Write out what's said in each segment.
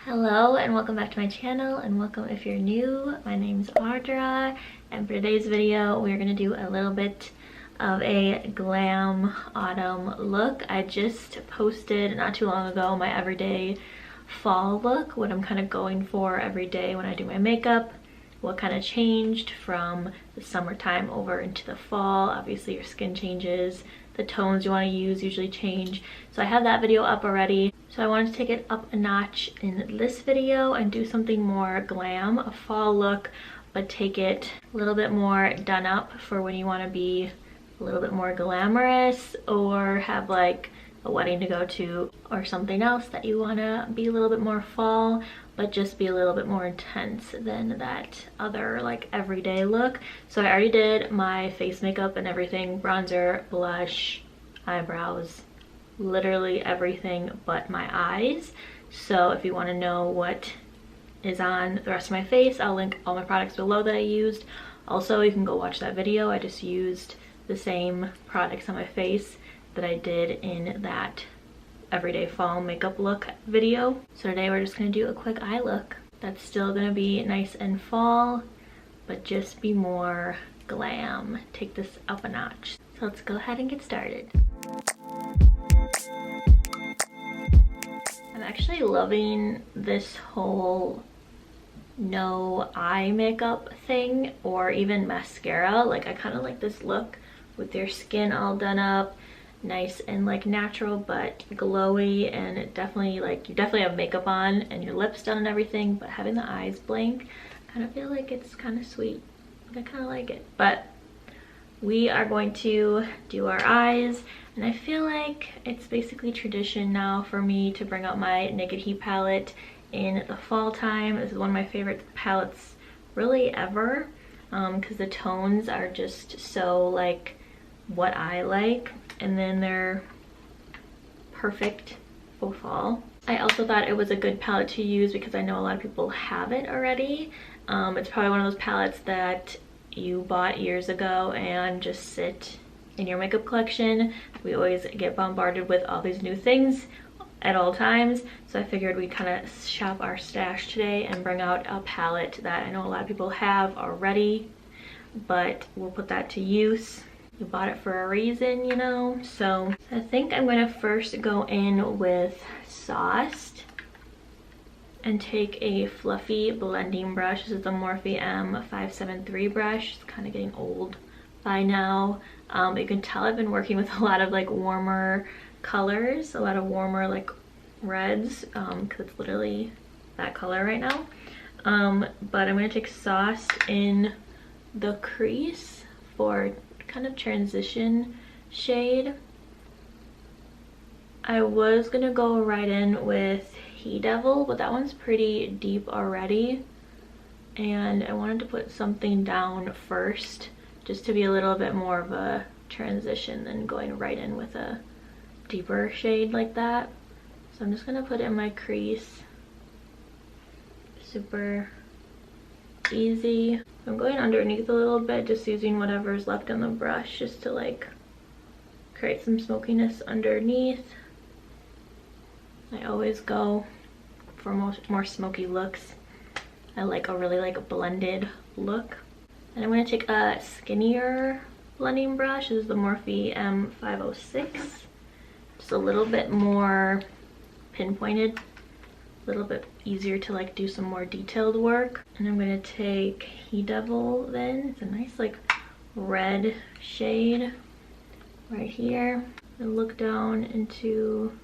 Hello and welcome back to my channel, and welcome if you're new. My name's Audra, and for today's video we're going to do a little bit of a glam autumn look. I just posted not too long ago my everyday fall look, what I'm kind of going for every day when I do my makeup, what kind of changed from the summertime over into the fall. Obviously your skin changes, the tones you want to use usually change. So I have that video up already. So I wanted to take it up a notch in this video and do something more glam, a fall look, but take it a little bit more done up for when you want to be a little bit more glamorous or have like a wedding to go to or something else that you want to be a little bit more fall, but just be a little bit more intense than that other like everyday look. So I already did my face makeup and everything, bronzer, blush, eyebrows, literally everything but my eyes. So if you want to know what is on the rest of my face, I'll link all my products below that I used. Also, you can go watch that video. I just used the same products on my face that I did in that everyday fall makeup look video. So today we're just going to do a quick eye look that's still going to be nice and fall, but just be more glam. Take this up a notch. So let's go ahead and get started. I'm actually loving this whole no eye makeup thing, or even mascara. Like, I kind of like this look with your skin all done up, nice and like natural but glowy, and it definitely, like, you definitely have makeup on and your lips done and everything, but having the eyes blank, I kind of feel like it's kind of sweet. I kind of like it. But we are going to do our eyes, and I feel like it's basically tradition now for me to bring out my Naked Heat palette in the fall time. This is one of my favorite palettes really ever, because the tones are just so like what I like, and then they're perfect for fall. I also thought it was a good palette to use because I know a lot of people have it already. It's probably one of those palettes that you bought years ago and just sit in your makeup collection. We always get bombarded with all these new things at all times, so I figured we'd kind of shop our stash today and bring out a palette that I know a lot of people have already, but we'll put that to use. You bought it for a reason, you know. So I think I'm going to first go in with Sauced and take a fluffy blending brush. This is the Morphe M573 brush. It's kind of getting old by now. You can tell I've been working with a lot of like warmer colors, a lot of warmer like reds, because it's literally that color right now. But I'm going to take Sauced in the crease for kind of transition shade. I was going to go right in with He Devil, but that one's pretty deep already, and I wanted to put something down first just to be a little bit more of a transition than going right in with a deeper shade like that. So I'm just gonna put it in my crease. Super easy. I'm going underneath a little bit, just using whatever's left on the brush just to like create some smokiness underneath. I always go for more smoky looks. I like a really like blended look. And I'm going to take a skinnier blending brush. This is the Morphe M506. Just a little bit more pinpointed, a little bit easier to like do some more detailed work. And I'm going to take He Devil then. It's a nice like red shade right here. And look down into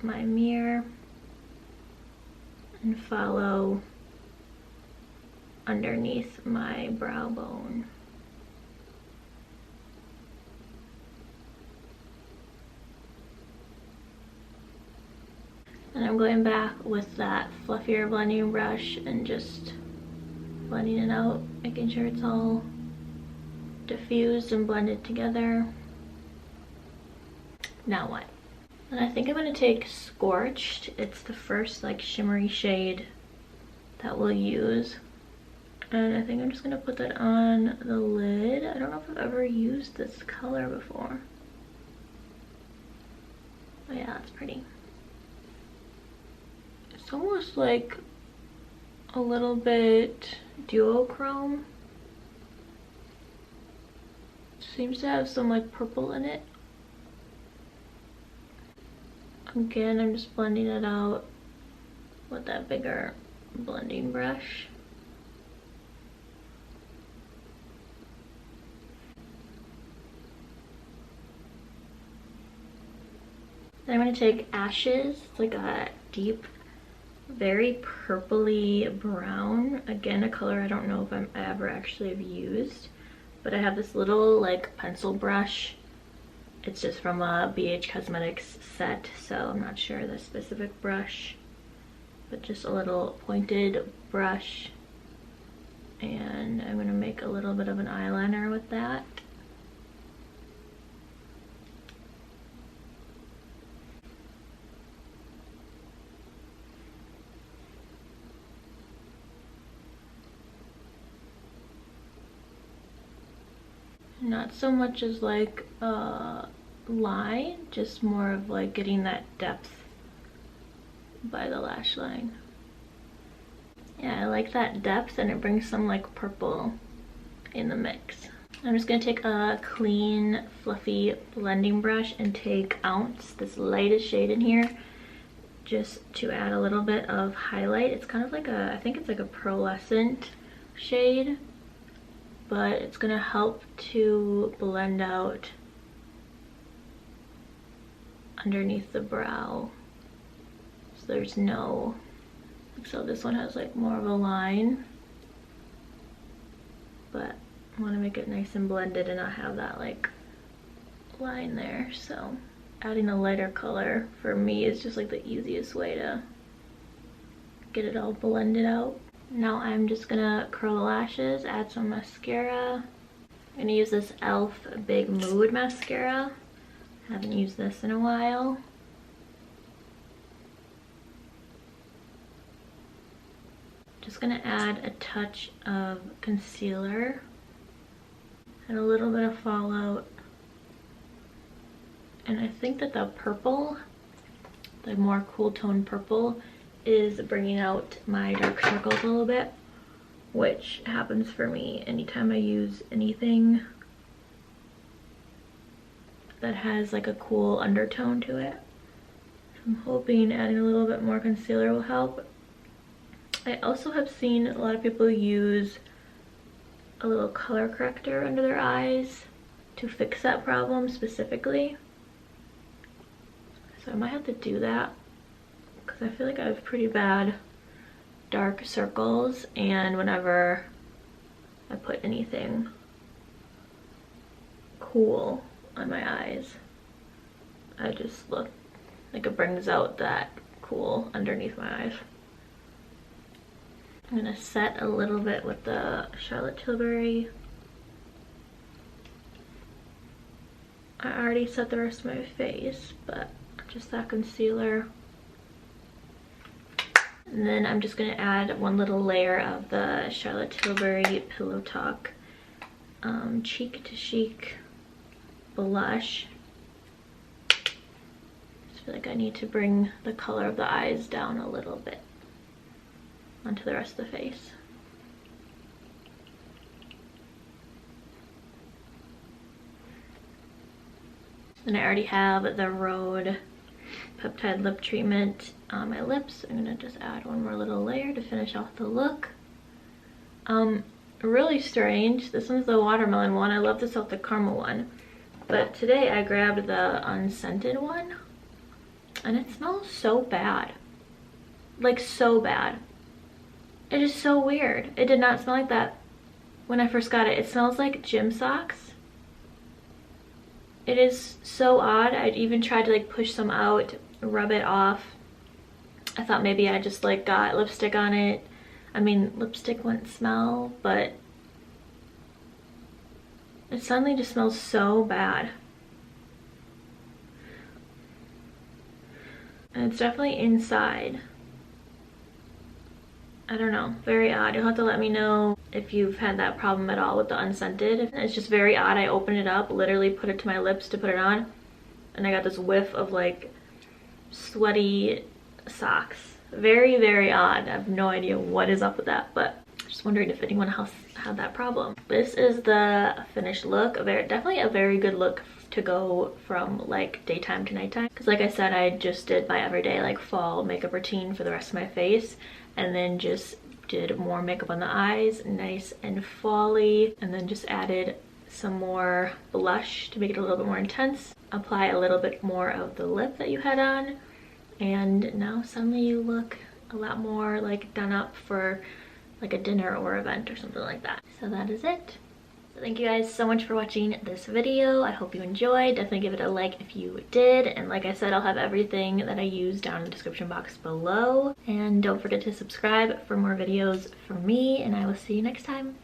my mirror and follow underneath my brow bone. And I'm going back with that fluffier blending brush and just blending it out, making sure it's all diffused and blended together. Now what? And I think I'm going to take Scorched. It's the first like shimmery shade that we'll use. And I think I'm just going to put that on the lid. I don't know if I've ever used this color before. Oh yeah, that's pretty. It's almost like a little bit duochrome. Seems to have some like purple in it. Again, I'm just blending it out with that bigger blending brush. Then I'm going to take Ashes. It's like a deep, very purpley brown. Again, a color I don't know if I ever actually have used. But I have this little like pencil brush. It's just from a BH Cosmetics set, so I'm not sure the specific brush. But just a little pointed brush. And I'm going to make a little bit of an eyeliner with that. Not so much as like a line, just more of like getting that depth by the lash line. Yeah, I like that depth, and it brings some like purple in the mix. I'm just gonna take a clean, fluffy blending brush and take Ounce, this lightest shade in here, just to add a little bit of highlight. It's kind of like a, I think it's like a pearlescent shade, but it's gonna help to blend out underneath the brow, so there's no, so this one has like more of a line, but I want to make it nice and blended and not have that like line there. So adding a lighter color for me is just like the easiest way to get it all blended out. Now I'm just gonna curl the lashes, add some mascara. I'm gonna use this e.l.f. Big Mood mascara. Haven't used this in a while. Just gonna add a touch of concealer and a little bit of fallout. And I think that the purple, the more cool tone purple, is bringing out my dark circles a little bit, which happens for me anytime I use anything that has like a cool undertone to it. So I'm hoping adding a little bit more concealer will help. I also have seen a lot of people use a little color corrector under their eyes to fix that problem specifically. So I might have to do that, because I feel like I have pretty bad dark circles, and whenever I put anything cool on my eyes, I just look like it brings out that cool underneath my eyes. I'm gonna set a little bit with the Charlotte Tilbury. I already set the rest of my face, but just that concealer. And then I'm just gonna add one little layer of the Charlotte Tilbury Pillow Talk Cheek to Chic blush. I feel like I need to bring the color of the eyes down a little bit onto the rest of the face. And I already have the RHODE Peptide Lip Treatment on my lips. I'm gonna just add one more little layer to finish off the look. Really strange. This one's the watermelon one. I love the salted caramel one. But today I grabbed the unscented one, and it smells so bad. Like so bad. It is so weird. It did not smell like that when I first got it. It smells like gym socks. It is so odd. I even tried to like push some out, rub it off. I thought maybe I just like got lipstick on it. I mean, lipstick wouldn't smell, but it suddenly just smells so bad. And it's definitely inside. I don't know, very odd. You'll have to let me know if you've had that problem at all with the unscented. It's just very odd. I opened it up, literally put it to my lips to put it on, and I got this whiff of like sweaty socks. Very, very odd. I have no idea what is up with that, but just wondering if anyone else had that problem. This is the finished look. Definitely a very good look to go from like daytime to nighttime, because like I said, I just did my everyday like fall makeup routine for the rest of my face, and then just did more makeup on the eyes, nice and fall-y, and then just added some more blush to make it a little bit more intense, apply a little bit more of the lip that you had on, and now suddenly you look a lot more like done up for like a dinner or event or something like that. So that is it. So thank you guys so much for watching this video. I hope you enjoyed. Definitely give it a like if you did. And like I said, I'll have everything that I use down in the description box below. And don't forget to subscribe for more videos from me, and I will see you next time.